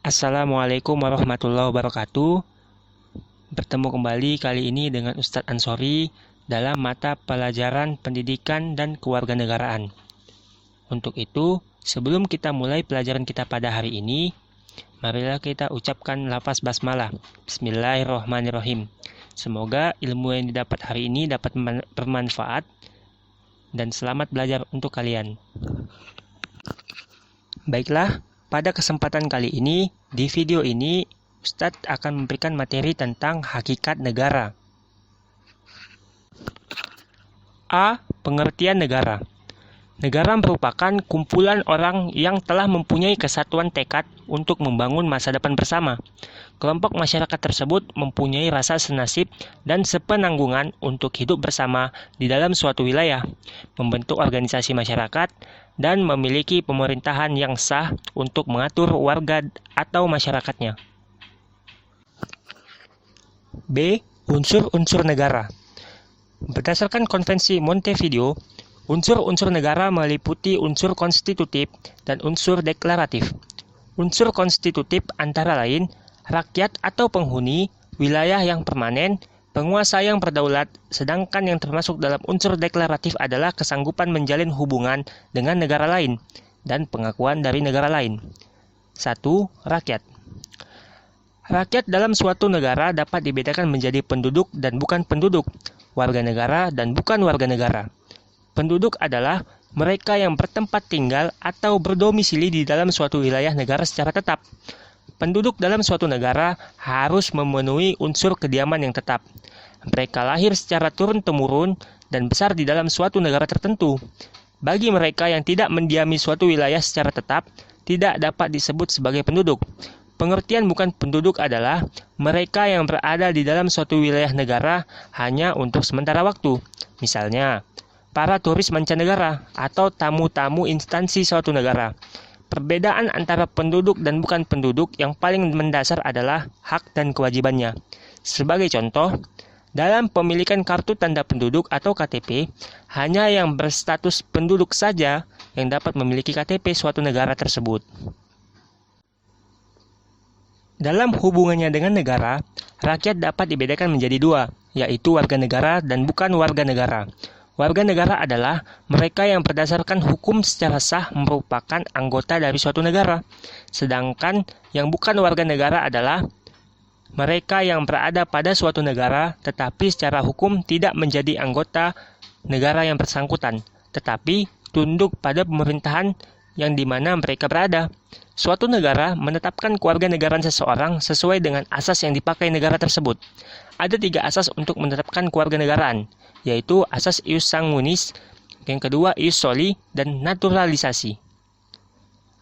Assalamualaikum warahmatullahi wabarakatuh. Bertemu kembali kali ini dengan Ustadz Ansori dalam mata pelajaran pendidikan dan kewarganegaraan. Untuk itu, sebelum kita mulai pelajaran kita pada hari ini, marilah kita ucapkan lafaz basmalah. Bismillahirrahmanirrahim. Semoga ilmu yang didapat hari ini dapat bermanfaat dan selamat belajar untuk kalian. Baiklah, pada kesempatan kali ini, di video ini, Ustadz akan memberikan materi tentang hakikat negara. A. Pengertian negara. Negara merupakan kumpulan orang yang telah mempunyai kesatuan tekad untuk membangun masa depan bersama. Kelompok masyarakat tersebut mempunyai rasa senasib dan sepenanggungan untuk hidup bersama di dalam suatu wilayah, membentuk organisasi masyarakat, dan memiliki pemerintahan yang sah untuk mengatur warga atau masyarakatnya. B. Unsur-unsur negara. Berdasarkan Konvensi Montevideo, unsur-unsur negara meliputi unsur konstitutif dan unsur deklaratif. Unsur konstitutif antara lain rakyat atau penghuni, wilayah yang permanen, penguasa yang berdaulat, sedangkan yang termasuk dalam unsur deklaratif adalah kesanggupan menjalin hubungan dengan negara lain dan pengakuan dari negara lain. 1. Rakyat. Rakyat dalam suatu negara dapat dibedakan menjadi penduduk dan bukan penduduk, warga negara dan bukan warga negara. Penduduk adalah mereka yang bertempat tinggal atau berdomisili di dalam suatu wilayah negara secara tetap. Penduduk dalam suatu negara harus memenuhi unsur kediaman yang tetap. Mereka lahir secara turun-temurun dan besar di dalam suatu negara tertentu. Bagi mereka yang tidak mendiami suatu wilayah secara tetap, tidak dapat disebut sebagai penduduk. Pengertian bukan penduduk adalah mereka yang berada di dalam suatu wilayah negara hanya untuk sementara waktu. Misalnya, para turis mancanegara atau tamu-tamu instansi suatu negara. Perbedaan antara penduduk dan bukan penduduk yang paling mendasar adalah hak dan kewajibannya. Sebagai contoh, dalam pemilikan kartu tanda penduduk atau KTP, hanya yang berstatus penduduk saja yang dapat memiliki KTP suatu negara tersebut. Dalam hubungannya dengan negara, rakyat dapat dibedakan menjadi dua, yaitu warga negara dan bukan warga negara. Warga negara adalah mereka yang berdasarkan hukum secara sah merupakan anggota dari suatu negara. Sedangkan yang bukan warga negara adalah mereka yang berada pada suatu negara tetapi secara hukum tidak menjadi anggota negara yang bersangkutan, tetapi tunduk pada pemerintahan yang di mana mereka berada. Suatu negara menetapkan kewarganegaraan seseorang sesuai dengan asas yang dipakai negara tersebut. Ada 3 asas untuk menetapkan kewarganegaraan, yaitu asas ius sanguinis, yang kedua ius soli, dan naturalisasi.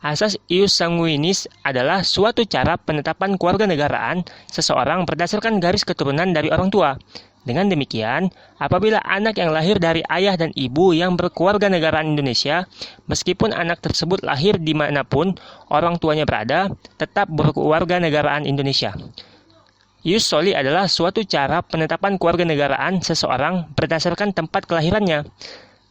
Asas ius sanguinis adalah suatu cara penetapan kewarganegaraan seseorang berdasarkan garis keturunan dari orang tua. Dengan demikian, apabila anak yang lahir dari ayah dan ibu yang berkewarganegaraan Indonesia, meskipun anak tersebut lahir dimanapun orang tuanya berada, tetap berkewarganegaraan Indonesia. Ius soli adalah suatu cara penetapan kewarganegaraan seseorang berdasarkan tempat kelahirannya.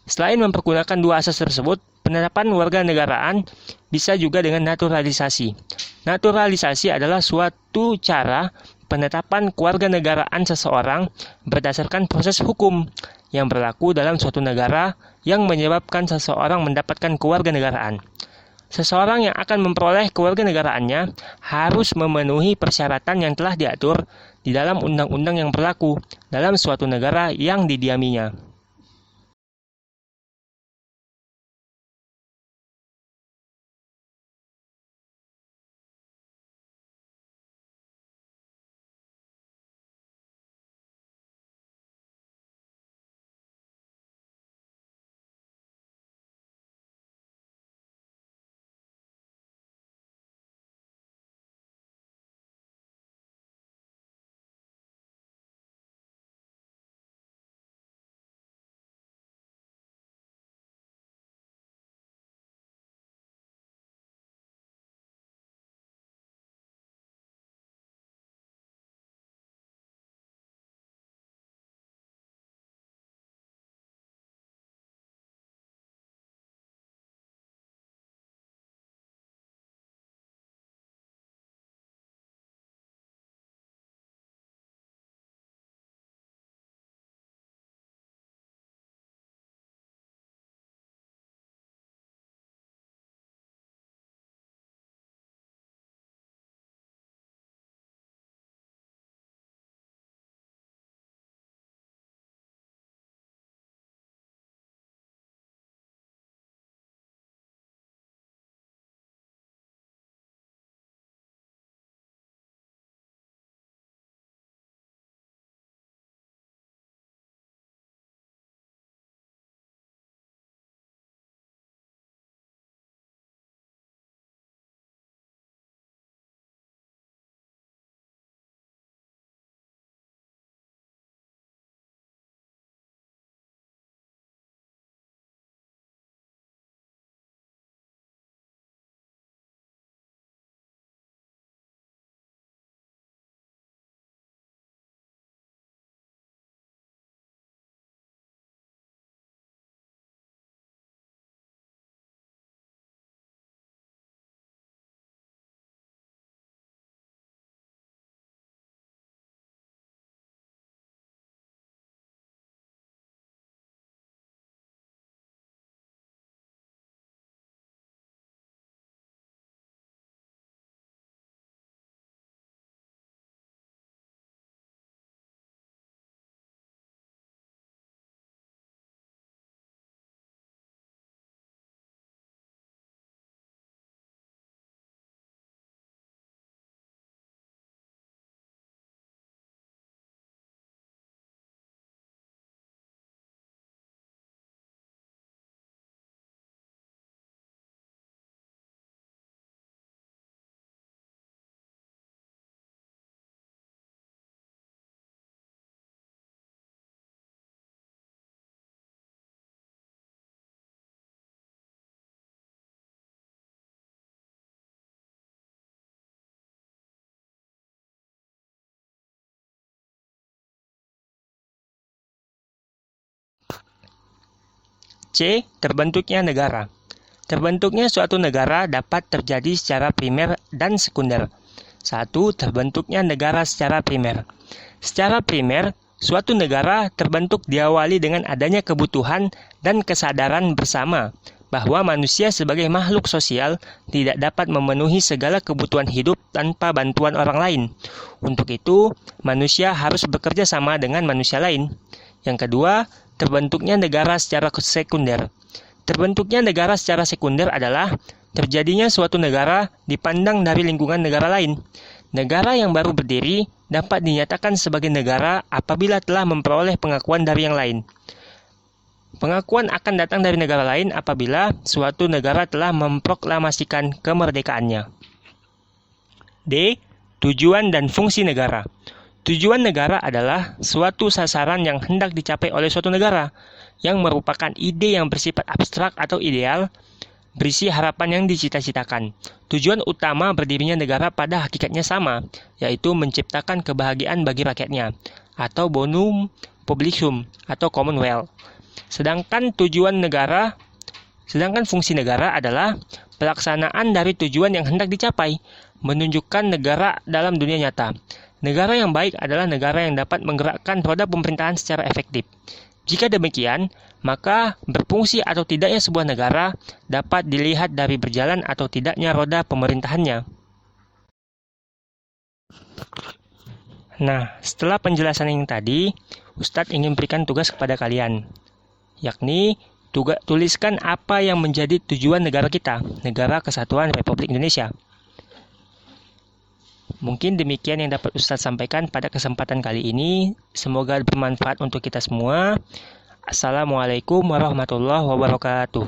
Selain mempergunakan 2 asas tersebut, penetapan warganegaraan bisa juga dengan naturalisasi. Naturalisasi adalah suatu cara penetapan kewarganegaraan seseorang berdasarkan proses hukum yang berlaku dalam suatu negara yang menyebabkan seseorang mendapatkan kewarganegaraan. Seseorang yang akan memperoleh kewarganegaraannya harus memenuhi persyaratan yang telah diatur di dalam undang-undang yang berlaku dalam suatu negara yang didiaminya. C. Terbentuknya negara. Terbentuknya suatu negara dapat terjadi secara primer dan sekunder. 1. Terbentuknya negara secara primer. Secara primer, suatu negara terbentuk diawali dengan adanya kebutuhan dan kesadaran bersama bahwa manusia sebagai makhluk sosial tidak dapat memenuhi segala kebutuhan hidup tanpa bantuan orang lain. Untuk itu, manusia harus bekerja sama dengan manusia lain. Yang kedua, terbentuknya negara secara sekunder. Terbentuknya negara secara sekunder adalah terjadinya suatu negara dipandang dari lingkungan negara lain. Negara yang baru berdiri dapat dinyatakan sebagai negara apabila telah memperoleh pengakuan dari yang lain. Pengakuan akan datang dari negara lain apabila suatu negara telah memproklamasikan kemerdekaannya. D. Tujuan dan fungsi negara. Tujuan negara adalah suatu sasaran yang hendak dicapai oleh suatu negara, yang merupakan ide yang bersifat abstrak atau ideal, berisi harapan yang dicita-citakan. Tujuan utama berdirinya negara pada hakikatnya sama, yaitu menciptakan kebahagiaan bagi rakyatnya, atau bonum publicum, atau commonwealth. Sedangkan fungsi negara adalah pelaksanaan dari tujuan yang hendak dicapai, menunjukkan negara dalam dunia nyata. Negara yang baik adalah negara yang dapat menggerakkan roda pemerintahan secara efektif. Jika demikian, maka berfungsi atau tidaknya sebuah negara dapat dilihat dari berjalan atau tidaknya roda pemerintahannya. Nah, setelah penjelasan yang tadi, Ustadz ingin berikan tugas kepada kalian, yakni tuliskan apa yang menjadi tujuan negara kita, Negara Kesatuan Republik Indonesia. Mungkin demikian yang dapat Ustadz sampaikan pada kesempatan kali ini. Semoga bermanfaat untuk kita semua. Assalamualaikum warahmatullahi wabarakatuh.